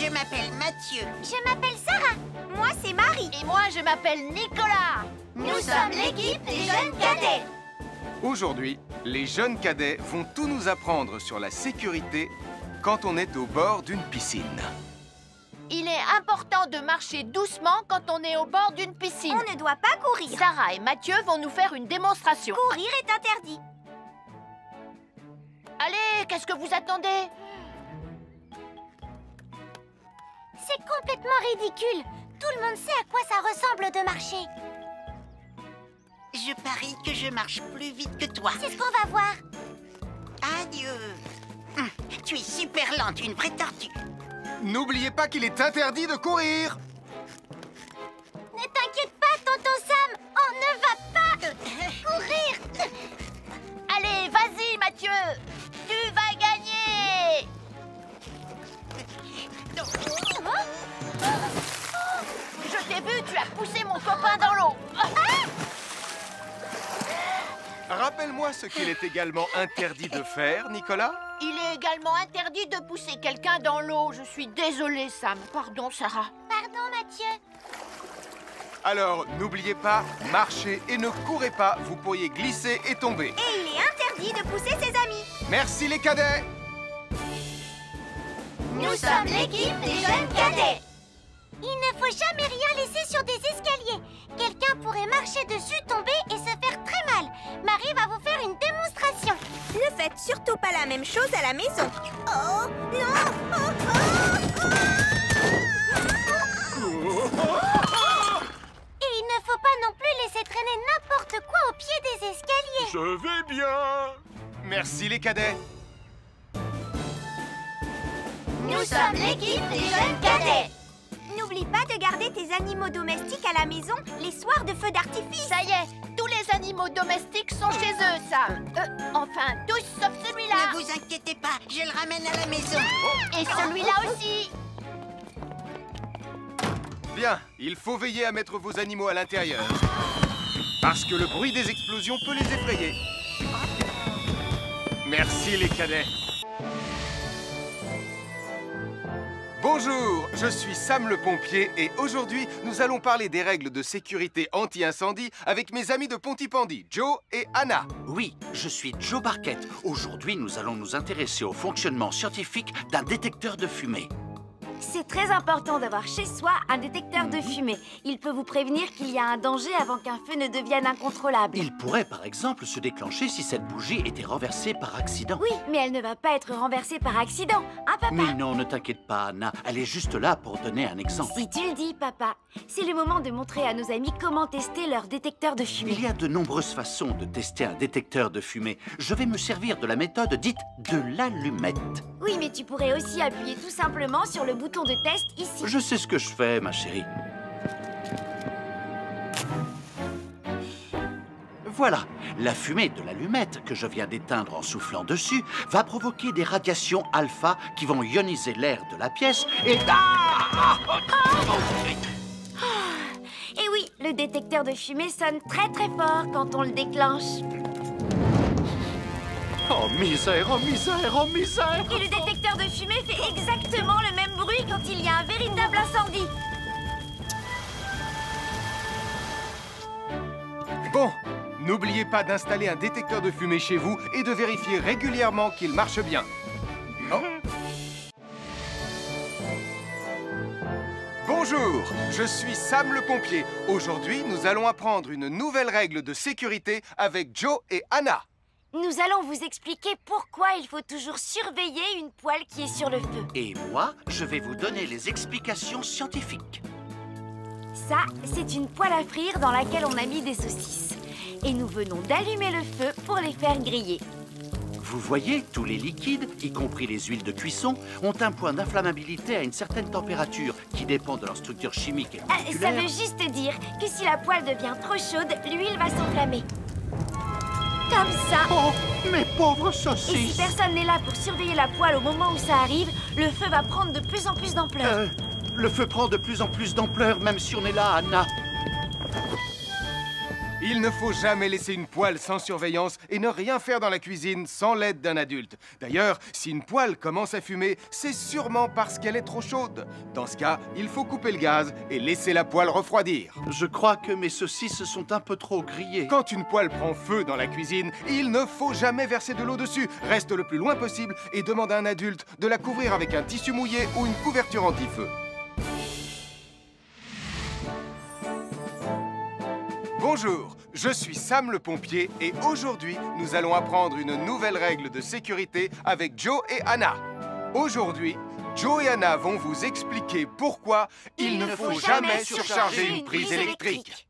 Je m'appelle Mathieu. Je m'appelle Sarah. Moi, c'est Marie. Et moi, je m'appelle Nicolas. Nous sommes l'équipe des jeunes cadets. Aujourd'hui, les jeunes cadets vont tout nous apprendre sur la sécurité quand on est au bord d'une piscine. Il est important de marcher doucement quand on est au bord d'une piscine. On ne doit pas courir. Sarah et Mathieu vont nous faire une démonstration. Courir est interdit. Allez, qu'est-ce que vous attendez? C'est complètement ridicule. Tout le monde sait à quoi ça ressemble de marcher. Je parie que je marche plus vite que toi. C'est ce qu'on va voir. Adieu. Tu es super lente, une vraie tortue. N'oubliez pas qu'il est interdit de courir. Ne t'inquiète pas, tonton Sam. On ne va pas courir. Allez, vas-y, Mathieu. Tu vas gagner. Je t'ai vu, tu as poussé mon copain dans l'eau. Rappelle-moi ce qu'il est également interdit de faire, Nicolas. Il est également interdit de pousser quelqu'un dans l'eau. Je suis désolée, Sam. Pardon, Sarah. Pardon, Mathieu. Alors, n'oubliez pas, marchez et ne courez pas, vous pourriez glisser et tomber. Et il est interdit de pousser ses amis. Merci les cadets. Nous sommes l'équipe des jeunes cadets. Il ne faut jamais rien laisser sur des escaliers. Quelqu'un pourrait marcher dessus, tomber et se faire très mal. Marie va vous faire une démonstration. Ne faites surtout pas la même chose à la maison. Oh, non. Et il ne faut pas non plus laisser traîner n'importe quoi au pied des escaliers. Je vais bien. Merci les cadets. Nous sommes l'équipe des jeunes cadets. N'oublie pas de garder tes animaux domestiques à la maison les soirs de feu d'artifice. Ça y est, tous les animaux domestiques sont chez eux, Sam. Enfin, tous sauf celui-là. Ne vous inquiétez pas, je le ramène à la maison. Et celui-là aussi. Bien, il faut veiller à mettre vos animaux à l'intérieur. Parce que le bruit des explosions peut les effrayer. Merci les cadets. Bonjour, je suis Sam le pompier et aujourd'hui, nous allons parler des règles de sécurité anti-incendie avec mes amis de Pontypandy, Joe et Anna. Oui, je suis Joe Barquette. Aujourd'hui, nous allons nous intéresser au fonctionnement scientifique d'un détecteur de fumée. C'est très important d'avoir chez soi un détecteur de fumée. Il peut vous prévenir qu'il y a un danger avant qu'un feu ne devienne incontrôlable. Il pourrait, par exemple, se déclencher si cette bougie était renversée par accident. Oui, mais elle ne va pas être renversée par accident, hein, papa? Mais non, ne t'inquiète pas, Anna. Elle est juste là pour donner un exemple. Si tu le dis, papa. C'est le moment de montrer à nos amis comment tester leur détecteur de fumée. Il y a de nombreuses façons de tester un détecteur de fumée. Je vais me servir de la méthode dite de l'allumette. Oui, mais tu pourrais aussi appuyer tout simplement sur le bouton de test ici. Je sais ce que je fais, ma chérie. Voilà, la fumée de l'allumette que je viens d'éteindre en soufflant dessus va provoquer des radiations alpha qui vont ioniser l'air de la pièce et... Et oui, le détecteur de fumée sonne très très fort quand on le déclenche. Oh misère, oh misère, oh misère! Et le détecteur de fumée fait exactement le même bruit quand il y a un véritable incendie. Bon, n'oubliez pas d'installer un détecteur de fumée chez vous et de vérifier régulièrement qu'il marche bien. Oh. Bonjour, je suis Sam le pompier. Aujourd'hui, nous allons apprendre une nouvelle règle de sécurité avec Joe et Anna. Nous allons vous expliquer pourquoi il faut toujours surveiller une poêle qui est sur le feu. Et moi, je vais vous donner les explications scientifiques. Ça, c'est une poêle à frire dans laquelle on a mis des saucisses. Et nous venons d'allumer le feu pour les faire griller. Vous voyez, tous les liquides, y compris les huiles de cuisson, ont un point d'inflammabilité à une certaine température qui dépend de leur structure chimique et Ça moléculaire. veut juste dire que si la poêle devient trop chaude, l'huile va s'enflammer. Comme ça. Oh, mes pauvres Et si saucisses! personne n'est là pour surveiller la poêle au moment où ça arrive, le feu va prendre de plus en plus d'ampleur. Le feu prend de plus en plus d'ampleur, même si on est là, Anna. Il ne faut jamais laisser une poêle sans surveillance et ne rien faire dans la cuisine sans l'aide d'un adulte. D'ailleurs, si une poêle commence à fumer, c'est sûrement parce qu'elle est trop chaude. Dans ce cas, il faut couper le gaz et laisser la poêle refroidir. Je crois que mes saucisses sont un peu trop grillées. Quand une poêle prend feu dans la cuisine, il ne faut jamais verser de l'eau dessus. Reste le plus loin possible et demande à un adulte de la couvrir avec un tissu mouillé ou une couverture anti-feu. Bonjour, je suis Sam le pompier et aujourd'hui, nous allons apprendre une nouvelle règle de sécurité avec Joe et Anna. Aujourd'hui, Joe et Anna vont vous expliquer pourquoi il ne faut jamais surcharger une prise électrique.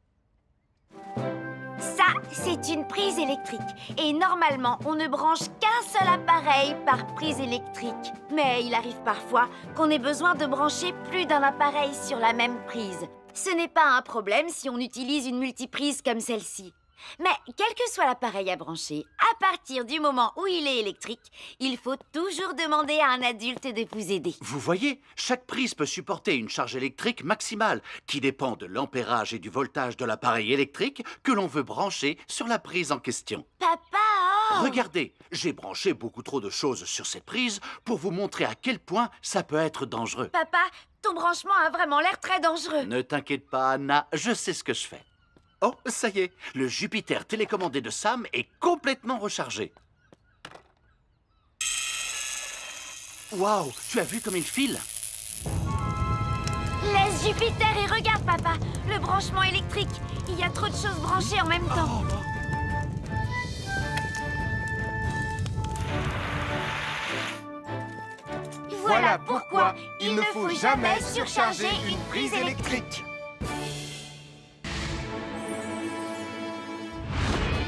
Ça, c'est une prise électrique. Et normalement, on ne branche qu'un seul appareil par prise électrique. Mais il arrive parfois qu'on ait besoin de brancher plus d'un appareil sur la même prise. Ce n'est pas un problème si on utilise une multiprise comme celle-ci. Mais quel que soit l'appareil à brancher, à partir du moment où il est électrique, il faut toujours demander à un adulte de vous aider. Vous voyez, chaque prise peut supporter une charge électrique maximale qui dépend de l'ampérage et du voltage de l'appareil électrique que l'on veut brancher sur la prise en question. Papa, oh! Regardez, j'ai branché beaucoup trop de choses sur cette prise pour vous montrer à quel point ça peut être dangereux. Papa, ton branchement a vraiment l'air très dangereux. Ne t'inquiète pas, Anna, je sais ce que je fais. Oh, ça y est, le Jupiter télécommandé de Sam est complètement rechargé. Waouh, tu as vu comme il file? Laisse Jupiter et regarde, papa. Le branchement électrique. Il y a trop de choses branchées en même temps. Voilà pourquoi il ne faut jamais surcharger une prise électrique.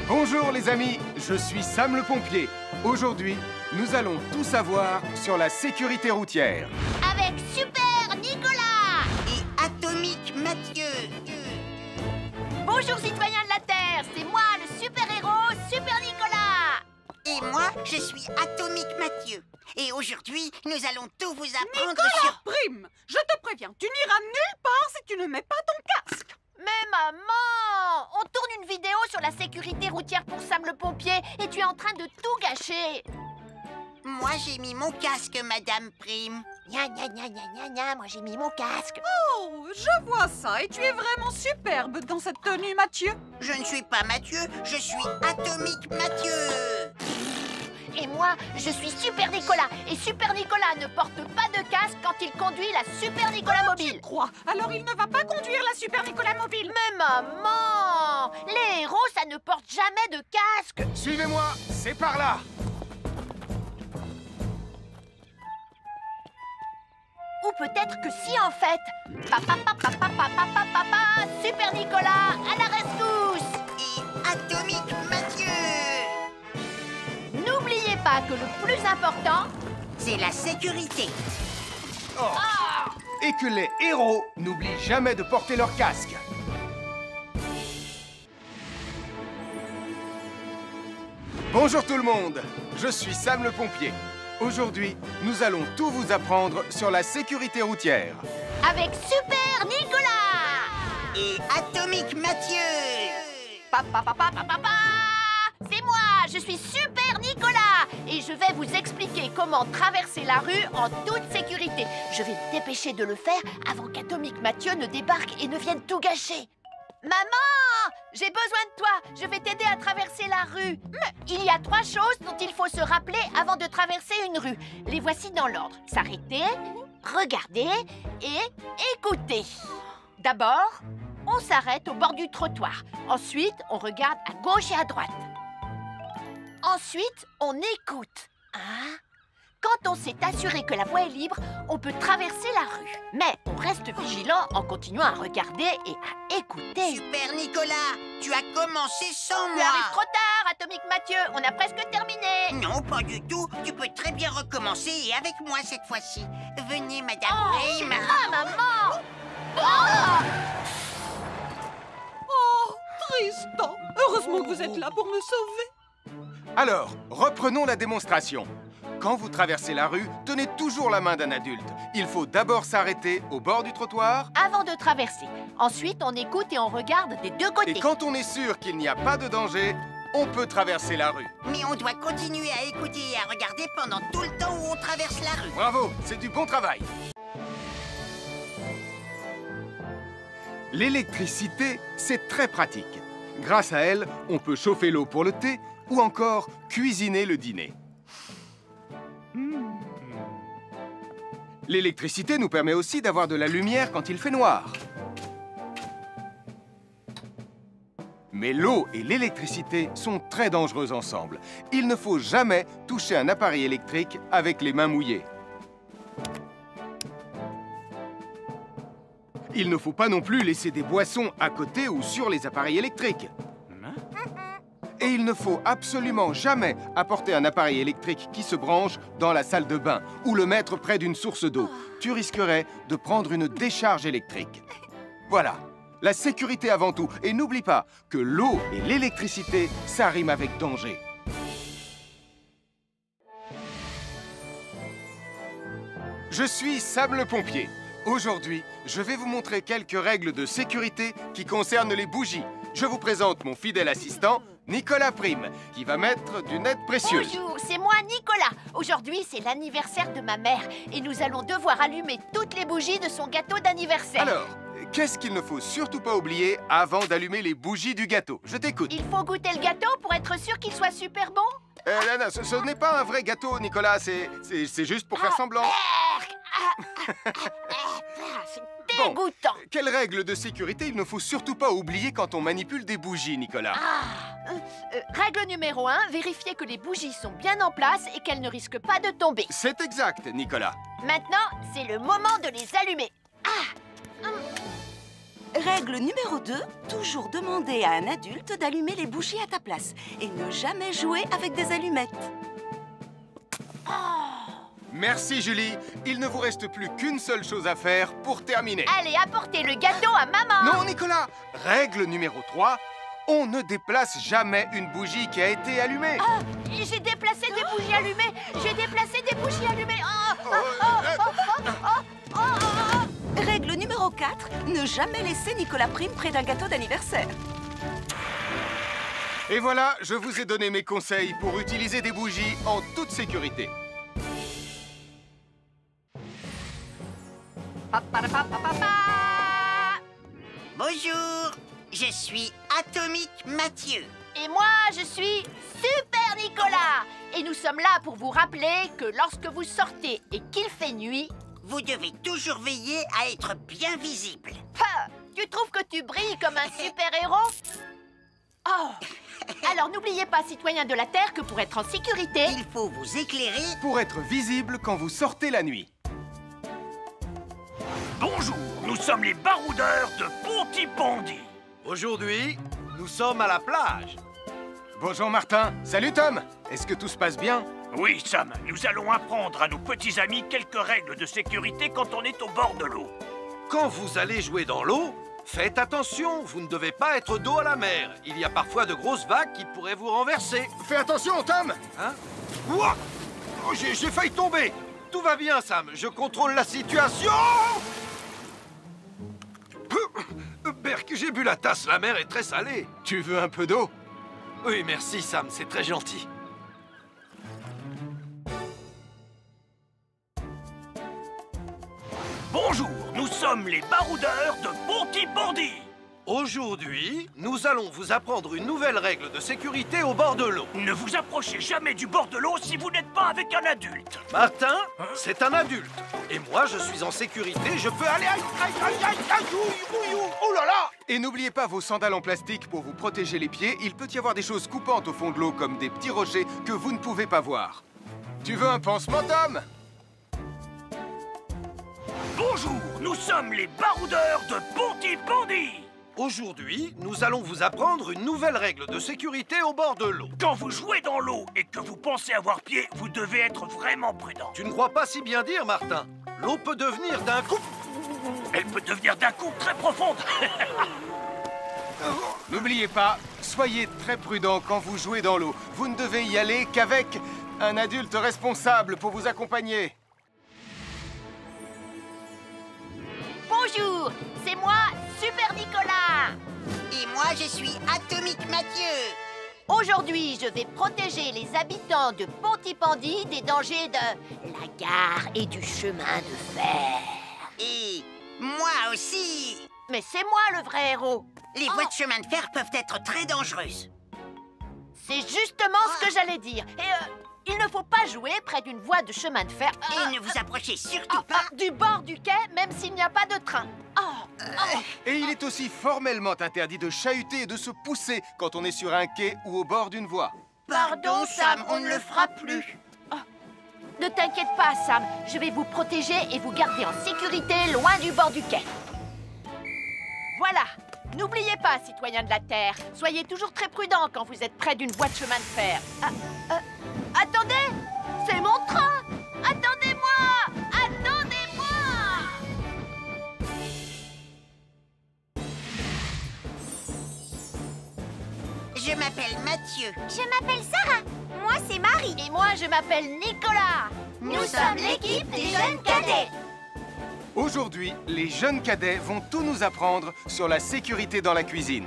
Bonjour les amis, je suis Sam le pompier. Aujourd'hui, nous allons tout savoir sur la sécurité routière. Avec Super Nicolas! Et Atomique Mathieu. Bonjour citoyens de la Terre, c'est moi le super-héros Super Nicolas. Et moi, je suis Atomique Mathieu. Et aujourd'hui, nous allons tout vous apprendre Nicolas, sur... Prime, je te préviens, tu n'iras nulle part si tu ne mets pas ton casque. Mais maman, on tourne une vidéo sur la sécurité routière pour Sam le pompier et tu es en train de tout gâcher. Moi, j'ai mis mon casque, Madame Prime. Gna gna gna gna gna gna, moi j'ai mis mon casque. Oh, je vois ça et tu es vraiment superbe dans cette tenue, Mathieu. Je ne suis pas Mathieu, je suis Atomique Mathieu. Et moi, je suis Super Nicolas. Et Super Nicolas ne porte pas de casque quand il conduit la Super Nicolas Mobile. Tu crois? Alors il ne va pas conduire la Super Nicolas Mobile. Mais maman, les héros, ça ne porte jamais de casque. Suivez-moi, c'est par là. Ou peut-être que si en fait. Papa, Super Nicolas, à la rescousse. Et Atomique Mathieu. N'oubliez pas que le plus important, C'est la sécurité. Oh. Et que les héros n'oublient jamais de porter leur casque. Bonjour tout le monde, je suis Sam le pompier. Aujourd'hui, nous allons tout vous apprendre sur la sécurité routière. avec Super Nicolas. Et Atomique Mathieu. C'est moi, je suis Super Nicolas et je vais vous expliquer comment traverser la rue en toute sécurité. Je vais me dépêcher de le faire avant qu'Atomique Mathieu ne débarque et ne vienne tout gâcher. Maman, j'ai besoin de toi, je vais t'aider à traverser la rue. Mais il y a 3 choses dont il faut se rappeler avant de traverser une rue. Les voici dans l'ordre. S'arrêter, regarder et écouter. D'abord, on s'arrête au bord du trottoir. Ensuite, on regarde à gauche et à droite. Ensuite, on écoute. Quand on s'est assuré que la voie est libre, on peut traverser la rue. Mais on reste vigilant en continuant à regarder et à écouter. Super Nicolas, tu as commencé sans Tu moi. arrives trop tard, Atomique Mathieu. On a presque terminé. Non, pas du tout. Tu peux très bien recommencer et avec moi cette fois-ci. Venez, Madame Prime. Maman. Oh Oh, Tristan, heureusement que vous êtes là pour me sauver. Alors, reprenons la démonstration. Quand vous traversez la rue, tenez toujours la main d'un adulte. Il faut d'abord s'arrêter au bord du trottoir. Avant de traverser. Ensuite, on écoute et on regarde des deux côtés. Et quand on est sûr qu'il n'y a pas de danger, on peut traverser la rue. Mais on doit continuer à écouter et à regarder pendant tout le temps où on traverse la rue. Bravo, c'est du bon travail. L'électricité, c'est très pratique. Grâce à elle, on peut chauffer l'eau pour le thé ou encore cuisiner le dîner. L'électricité nous permet aussi d'avoir de la lumière quand il fait noir. Mais l'eau et l'électricité sont très dangereuses ensemble. Il ne faut jamais toucher un appareil électrique avec les mains mouillées. Il ne faut pas non plus laisser des boissons à côté ou sur les appareils électriques. Et il ne faut absolument jamais apporter un appareil électrique qui se branche dans la salle de bain ou le mettre près d'une source d'eau. Tu risquerais de prendre une décharge électrique. Voilà, la sécurité avant tout. Et n'oublie pas que l'eau et l'électricité, ça rime avec danger. Je suis Sam le pompier. Aujourd'hui, je vais vous montrer quelques règles de sécurité qui concernent les bougies. Je vous présente mon fidèle assistant, Nicolas Prime, qui va mettre d'une aide précieuse. Bonjour, c'est moi Nicolas. Aujourd'hui, c'est l'anniversaire de ma mère et nous allons devoir allumer toutes les bougies de son gâteau d'anniversaire. Alors, qu'est-ce qu'il ne faut surtout pas oublier avant d'allumer les bougies du gâteau? Je t'écoute. Il faut goûter le gâteau pour être sûr qu'il soit super bon? Non, ce n'est pas un vrai gâteau, Nicolas. C'est juste pour faire semblant. C'est dégoûtant. Quelle règle de sécurité il ne faut surtout pas oublier quand on manipule des bougies, Nicolas? Règle numéro 1, vérifier que les bougies sont bien en place et qu'elles ne risquent pas de tomber. C'est exact, Nicolas. Maintenant, c'est le moment de les allumer. Règle numéro 2, toujours demander à un adulte d'allumer les bougies à ta place et ne jamais jouer avec des allumettes. Merci, Julie. Il ne vous reste plus qu'une seule chose à faire pour terminer. Allez, apportez le gâteau à maman. Non, Nicolas. Règle numéro 3, on ne déplace jamais une bougie qui a été allumée. J'ai déplacé des bougies allumées. J'ai déplacé des bougies allumées. Règle numéro 4, ne jamais laisser Nicolas Prime près d'un gâteau d'anniversaire. Et voilà, je vous ai donné mes conseils pour utiliser des bougies en toute sécurité. Bonjour, je suis Atomique Mathieu. Et moi, je suis Super Nicolas. Et nous sommes là pour vous rappeler que lorsque vous sortez et qu'il fait nuit, Vous devez toujours veiller à être bien visible. tu trouves que tu brilles comme un super-héros? Oh! Alors n'oubliez pas, citoyens de la Terre, que pour être en sécurité... Il faut vous éclairer. Pour être visible quand vous sortez la nuit. Bonjour, nous sommes les baroudeurs de Pontypandy. Aujourd'hui, nous sommes à la plage. Bonjour Martin. Salut Tom. Est-ce que tout se passe bien? Oui, Sam, nous allons apprendre à nos petits amis quelques règles de sécurité quand on est au bord de l'eau. Quand vous allez jouer dans l'eau, faites attention, vous ne devez pas être dos à la mer. Il y a parfois de grosses vagues qui pourraient vous renverser. Fais attention, Tom. Hein? Ouah! Oh, j'ai failli tomber. Tout va bien, Sam, je contrôle la situation. Berk, j'ai bu la tasse, la mer est très salée. Tu veux un peu d'eau? Oui, merci, Sam, c'est très gentil. Bonjour, nous sommes les baroudeurs de Pontypandy. Aujourd'hui, nous allons vous apprendre une nouvelle règle de sécurité au bord de l'eau. Ne vous approchez jamais du bord de l'eau si vous n'êtes pas avec un adulte. Martin, c'est un adulte. Et moi, je suis en sécurité, je peux aller... Aïe, aïe, aïe, aïe, aïe, ouïe, ouïe, ouïe. Oh là là! Et n'oubliez pas vos sandales en plastique pour vous protéger les pieds. Il peut y avoir des choses coupantes au fond de l'eau, comme des petits rochers que vous ne pouvez pas voir. Tu veux un pansement, Tom? Bonjour, nous sommes les baroudeurs de Pontypandy. Aujourd'hui, nous allons vous apprendre une nouvelle règle de sécurité au bord de l'eau. Quand vous jouez dans l'eau et que vous pensez avoir pied, vous devez être vraiment prudent. Tu ne crois pas si bien dire, Martin. L'eau peut devenir d'un coup... Elle peut devenir d'un coup très profonde. N'oubliez pas, soyez très prudent quand vous jouez dans l'eau. Vous ne devez y aller qu'avec un adulte responsable pour vous accompagner. Bonjour, c'est moi, Super Nicolas. Et moi, je suis Atomique Mathieu. Aujourd'hui, je vais protéger les habitants de Pontypandy des dangers de la gare et du chemin de fer. Et moi aussi. Mais c'est moi le vrai héros. Les voies de chemin de fer peuvent être très dangereuses. C'est justement ce que j'allais dire. Et il ne faut pas jouer près d'une voie de chemin de fer. Et ne vous approchez surtout pas du bord du quai, même s'il n'y a pas de train. Et il est aussi formellement interdit de chahuter et de se pousser quand on est sur un quai ou au bord d'une voie. Pardon, Sam, on ne le fera plus. Ne t'inquiète pas, Sam. Je vais vous protéger et vous garder en sécurité loin du bord du quai. Voilà. N'oubliez pas, citoyens de la Terre, soyez toujours très prudents quand vous êtes près d'une voie de chemin de fer. Attendez! C'est mon train! Attendez-moi! Attendez-moi! Je m'appelle Mathieu. Je m'appelle Sarah. Moi, c'est Marie. Et moi, je m'appelle Nicolas. Nous sommes l'équipe des jeunes cadets. Aujourd'hui, les jeunes cadets vont tout nous apprendre sur la sécurité dans la cuisine.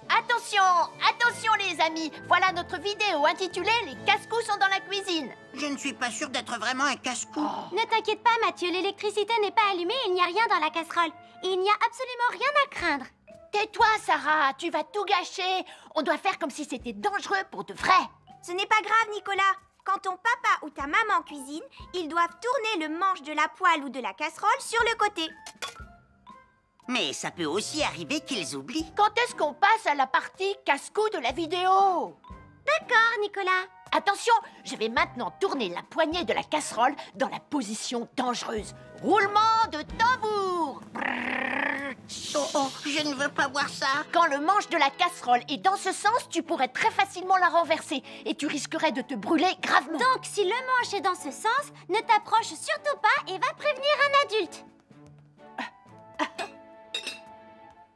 Attention! Attention, les amis! Voilà notre vidéo intitulée « Les casse-cous sont dans la cuisine ». Je ne suis pas sûre d'être vraiment un casse-cou. Ne t'inquiète pas, Mathieu, l'électricité n'est pas allumée et il n'y a rien dans la casserole. Il n'y a absolument rien à craindre. Tais-toi, Sarah, tu vas tout gâcher. On doit faire comme si c'était dangereux pour de vrai. Ce n'est pas grave, Nicolas. Quand ton papa ou ta maman cuisine, ils doivent tourner le manche de la poêle ou de la casserole sur le côté. Mais ça peut aussi arriver qu'ils oublient. Quand est-ce qu'on passe à la partie casse-cou de la vidéo? D'accord, Nicolas. Attention, je vais maintenant tourner la poignée de la casserole dans la position dangereuse. Roulement de tambour. Je ne veux pas voir ça. Quand le manche de la casserole est dans ce sens, tu pourrais très facilement la renverser et tu risquerais de te brûler gravement. Donc, si le manche est dans ce sens, ne t'approche surtout pas et va prévenir un adulte.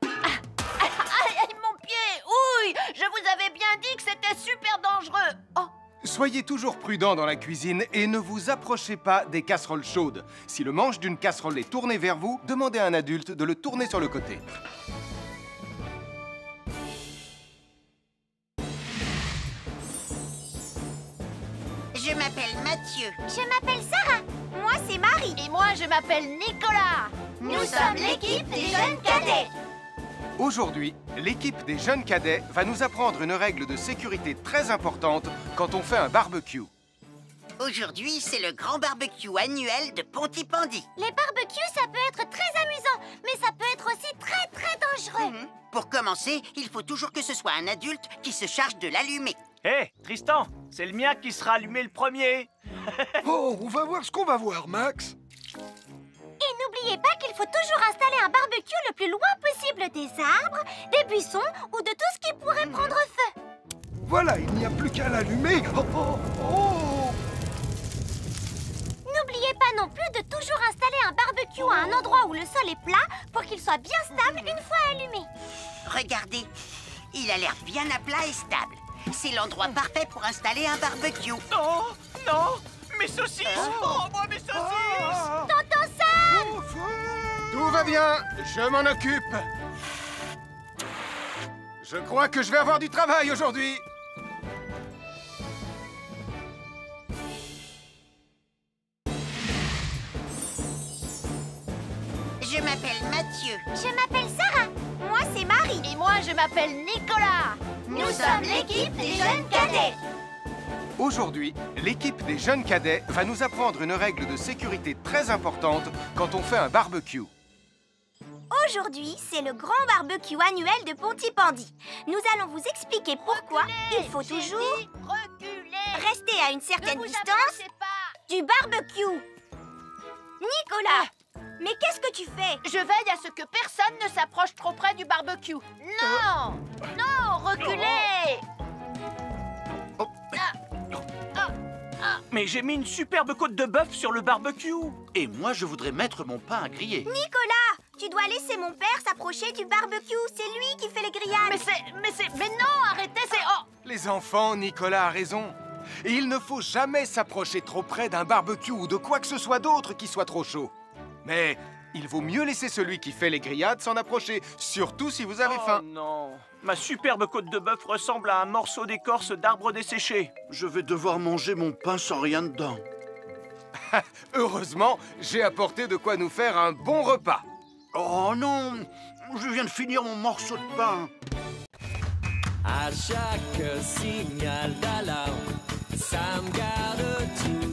Aïe, mon pied! Ouille! Je vous avais bien dit que c'était super dangereux. Oh! Soyez toujours prudents dans la cuisine et ne vous approchez pas des casseroles chaudes. Si le manche d'une casserole est tourné vers vous, demandez à un adulte de le tourner sur le côté. Je m'appelle Mathieu. Je m'appelle Sarah. Moi, c'est Marie. Et moi, je m'appelle Nicolas. Nous sommes l'équipe des jeunes cadets. Aujourd'hui, l'équipe des jeunes cadets va nous apprendre une règle de sécurité très importante quand on fait un barbecue. Aujourd'hui, c'est le grand barbecue annuel de Pontypandy. Les barbecues, ça peut être très amusant, mais ça peut être aussi très, très dangereux. Pour commencer, il faut toujours que ce soit un adulte qui se charge de l'allumer. Hé, Tristan, c'est le mien qui sera allumé le premier. Oh, on va voir ce qu'on va voir, Max. Et n'oubliez pas qu'il faut toujours installer un barbecue le plus loin possible des arbres, des buissons ou de tout ce qui pourrait prendre feu. Voilà, il n'y a plus qu'à l'allumer. Oh, oh, oh. N'oubliez pas non plus de toujours installer un barbecue à un endroit où le sol est plat pour qu'il soit bien stable une fois allumé. Regardez, il a l'air bien à plat et stable. C'est l'endroit parfait pour installer un barbecue. Oh, non, mes saucisses. Oh, moi, mes saucisses. Tonton Sam! Tout va bien, je m'en occupe. Je crois que je vais avoir du travail aujourd'hui. Je m'appelle Mathieu. Je m'appelle Sarah. Moi, c'est Marie. Et moi, je m'appelle Nicolas. Nous sommes l'équipe des jeunes cadets. Aujourd'hui, l'équipe des jeunes cadets va nous apprendre une règle de sécurité très importante quand on fait un barbecue. Aujourd'hui, c'est le grand barbecue annuel de Pontypandy. Nous allons vous expliquer pourquoi il faut toujours rester à une certaine distance du barbecue. Nicolas, mais qu'est-ce que tu fais? Je veille à ce que personne ne s'approche trop près du barbecue. Non! Non, reculez! Mais j'ai mis une superbe côte de bœuf sur le barbecue. Et moi, je voudrais mettre mon pain à griller. Nicolas, tu dois laisser mon père s'approcher du barbecue. C'est lui qui fait les grillades. Mais non, arrêtez, c'est... Oh! Les enfants, Nicolas a raison. Et il ne faut jamais s'approcher trop près d'un barbecue ou de quoi que ce soit d'autre qui soit trop chaud. Mais il vaut mieux laisser celui qui fait les grillades s'en approcher, surtout si vous avez faim. Oh non, ma superbe côte de bœuf ressemble à un morceau d'écorce d'arbre desséché. Je vais devoir manger mon pain sans rien dedans. Heureusement, j'ai apporté de quoi nous faire un bon repas. Oh non, je viens de finir mon morceau de pain. À chaque signal d'alarme, ça me garde tout